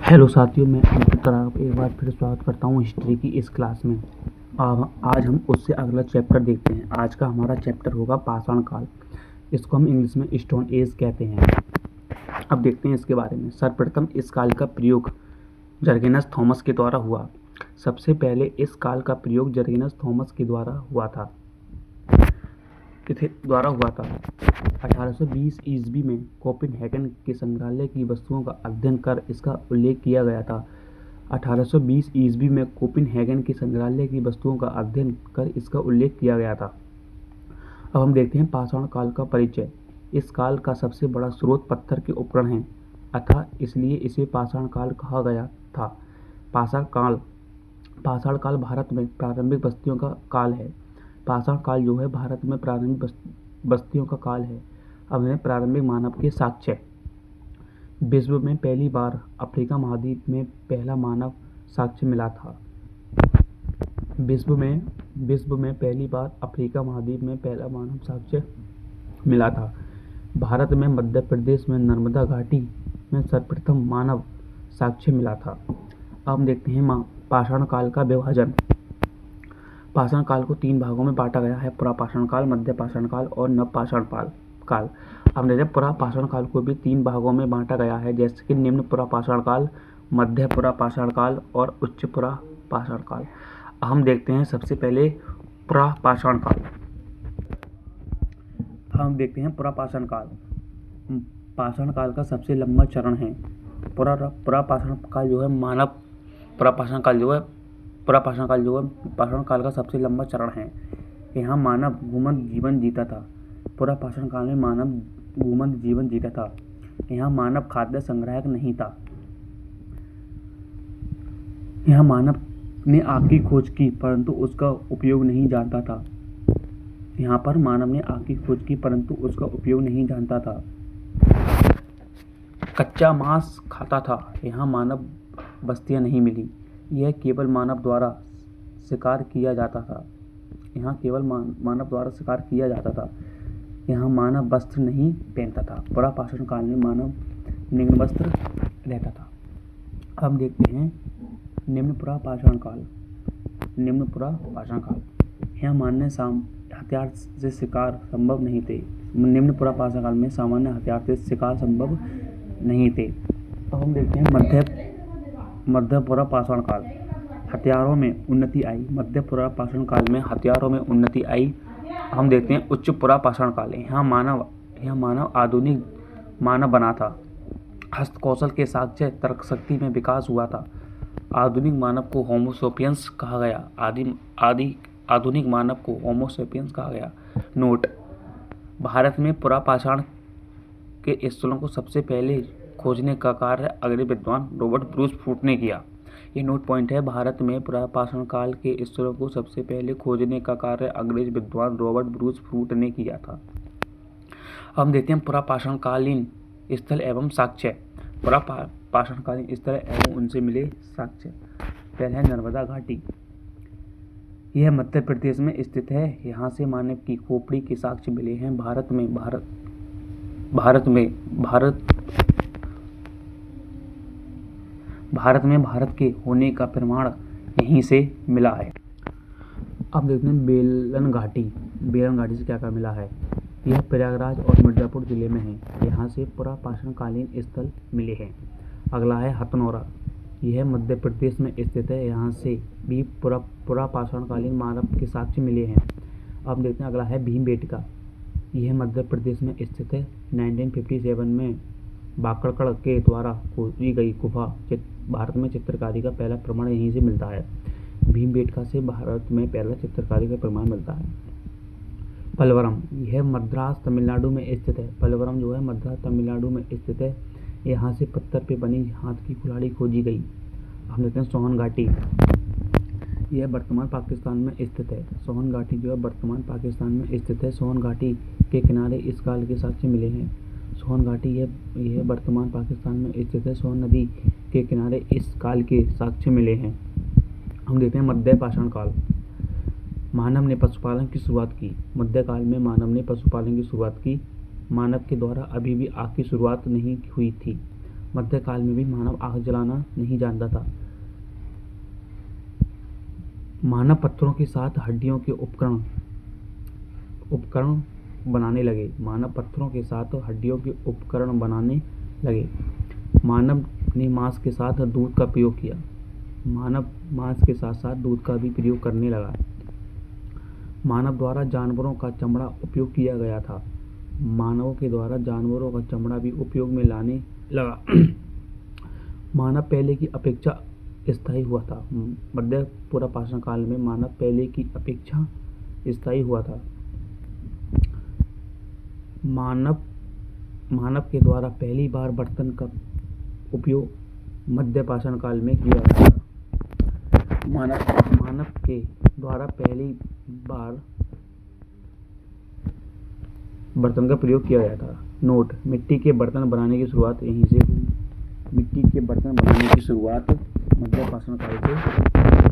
Hello साथियों, मैं अंकित तराप एक बार फिर स्वागत करता हूँ हिस्ट्री की इस क्लास में। आज हम उससे अगला चैप्टर देखते हैं। आज का हमारा चैप्टर होगा पाषाण काल। इसको हम इंग्लिश में स्टोन एज कहते हैं। अब देखते हैं इसके बारे में। सर्वप्रथम इस काल का प्रयोग जर्गेनस थॉमस के द्वारा हुआ। सबसे पहले इस काल का प्रयोग जर्गेनस थॉमस के द्वारा हुआ था। 1820 ईस्वी में कोपेनहेगन के संग्रहालय की वस्तुओं का अध्ययन कर इसका उल्लेख किया गया था। 1820 ईस्वी में कोपेनहेगन के संग्रहालय की वस्तुओं का अध्ययन कर इसका उल्लेख किया गया था। अब हम देखते हैं पाषाण काल का परिचय। इस काल का सबसे बड़ा स्रोत पत्थर के उपकरण हैं, अतः इसलिए इसे पाषाण काल कहा गया था। पाषाण काल भारत में प्रारंभिक बस्तियों का काल है। पाषाण काल जो है भारत में प्रारंभिक बस्तियों का काल है। अब है प्रारंभिक मानव के साक्ष्य। विश्व में पहली बार अफ्रीका महाद्वीप में पहला मानव साक्ष्य मिला था। विश्व में पहली बार अफ्रीका महाद्वीप में पहला मानव साक्ष्य मिला था। भारत में मध्य प्रदेश में नर्मदा घाटी में सर्वप्रथम मानव साक्ष्य मिला था। अब हम देखते हैं पाषाण काल का विभाजन। पाषाण काल को 3 भागों में बांटा गया है: पुरापाषाण काल, मध्य पाषाण काल और नवपाषाण काल। अब देखते हैं पुरापाषाण काल को भी 3 भागों में बांटा गया है, जैसे कि निम्न पुरापाषाण काल, मध्य पुरापाषाण काल और उच्च पुरापाषाण काल। हम देखते हैं सबसे पहले पुरापाषाण काल। हम देखते हैं पुरापाषाण काल। पाषाण काल का सबसे लंबा चरण है। पुरापाषाण काल जो है पुरापाषाण काल जो है पाषाण काल का सबसे लंबा चरण है। यहाँ मानव घुमंत जीवन जीता था। पुरापाषाण काल में मानव घुमंत जीवन जीता था। यहाँ मानव खाद्य संग्राहक नहीं था। यहाँ मानव ने आग की खोज की परंतु उसका उपयोग नहीं जानता था। यहाँ पर मानव ने आग की खोज की परंतु उसका उपयोग नहीं जानता था। कच्चा मांस खाता था। यहाँ मानव बस्तियाँ नहीं मिली। यह केवल मानव द्वारा शिकार किया जाता था। यहाँ केवल मानव द्वारा शिकार किया जाता था। यहाँ मानव वस्त्र नहीं पहनता था। पुरापाषाण काल में मानव निम्न वस्त्र रहता था। अब देखते हैं निम्न पुरापाषाण काल। यहाँ मान्य हथियार से शिकार संभव नहीं थे। निम्न पुरापाषाण काल में सामान्य हथियार से शिकार संभव नहीं थे। अब हम देखते हैं मध्य पुरापाषाण काल। हथियारों में उन्नति आई। मध्य पुरापाषाण काल में हथियारों में उन्नति आई। हम देखते हैं उच्च पुरापाषाण काल। यहाँ मानव आधुनिक मानव बना था। हस्तकौशल के साक्ष्य तर्क शक्ति में विकास हुआ था। आधुनिक मानव को होमो सेपियंस कहा गया। आधुनिक मानव को होमो सेपियंस कहा गया। नोट: भारत में पुरापाषाण के स्थलों को सबसे पहले खोजने का कार्य अंग्रेज विद्वान रॉबर्ट ब्रूस फूट ने किया। ये नोट पॉइंट है। भारत में पुरापाषाण काल के स्थलों को सबसे पहले खोजने का कार्य अंग्रेज विद्वान रॉबर्ट ब्रूस फूट ने किया था। हम देखते हैं पुरापाषाण कालीन स्थल एवं साक्ष्य। पुरापाषाण कालीन स्थल एवं उनसे मिले साक्ष्य। पहला है नर्मदा घाटी। यह मध्य प्रदेश में स्थित है। यहाँ से मानव की खोपड़ी के साक्ष्य मिले हैं। भारत में भारत के होने का प्रमाण यहीं से मिला है। अब देखते हैं बेलन घाटी से क्या मिला है। यह प्रयागराज और मिर्जापुर जिले में है। यहाँ से पुरापाषाण कालीन स्थल मिले हैं। अगला है हथनौरा। यह मध्य प्रदेश में स्थित है। यहाँ से भी पुरापाषाण कालीन मानव के साक्ष्य मिले हैं। अब देखते हैं अगला है भीमबेटका। यह मध्य प्रदेश में स्थित है। 1957 में बाकड़कड़ के द्वारा खोजी गई गुफा भारत में चित्रकारी का पहला प्रमाण यहीं से मिलता है। भीमबेटका से भारत में पहला चित्रकारी का प्रमाण मिलता है। पलवरम। यह मद्रास तमिलनाडु में स्थित है। पलवरम जो है मद्रास तमिलनाडु में स्थित है। यहाँ से पत्थर पे बनी हाथ की कुल्हाड़ी खोजी गई। हम देखते हैं सोहन घाटी। यह वर्तमान पाकिस्तान में स्थित है। सोहन घाटी जो है वर्तमान पाकिस्तान में स्थित है। सोहन घाटी के किनारे इस काल के साक्ष्य मिले हैं। सोहन घाटी यह वर्तमान पाकिस्तान में स्थित है। सोहन नदी के किनारे इस काल के साक्ष्य मिले हैं। हम देखते हैं मध्य पाषाण काल। मानव ने पशुपालन की शुरुआत की। मध्यकाल में मानव ने पशुपालन की शुरुआत की। मानव के द्वारा अभी भी आग की शुरुआत नहीं हुई थी। मध्यकाल में भी मानव आग जलाना नहीं जानता था। मानव पत्थरों के साथ हड्डियों के उपकरण बनाने लगे। मानव पत्थरों के साथ हड्डियों के उपकरण बनाने लगे। मानव ने मांस के साथ दूध का प्रयोग किया। मानव मांस के साथ साथ दूध का भी प्रयोग करने लगा। मानव द्वारा जानवरों का चमड़ा उपयोग किया गया था। मानवों के द्वारा जानवरों का चमड़ा भी उपयोग में लाने लगा। मानव पहले की अपेक्षा स्थायी हुआ था। मध्य पुरापाषाण काल में मानव पहले की अपेक्षा स्थायी हुआ था। मानव के द्वारा पहली बार बर्तन का उपयोग मध्य पाषाण काल में किया गया था। मानव के द्वारा पहली बार बर्तन का प्रयोग किया गया था। नोट: मिट्टी के बर्तन बनाने की शुरुआत यहीं से हुई। मिट्टी के बर्तन बनाने की शुरुआत मध्य पाषाण काल से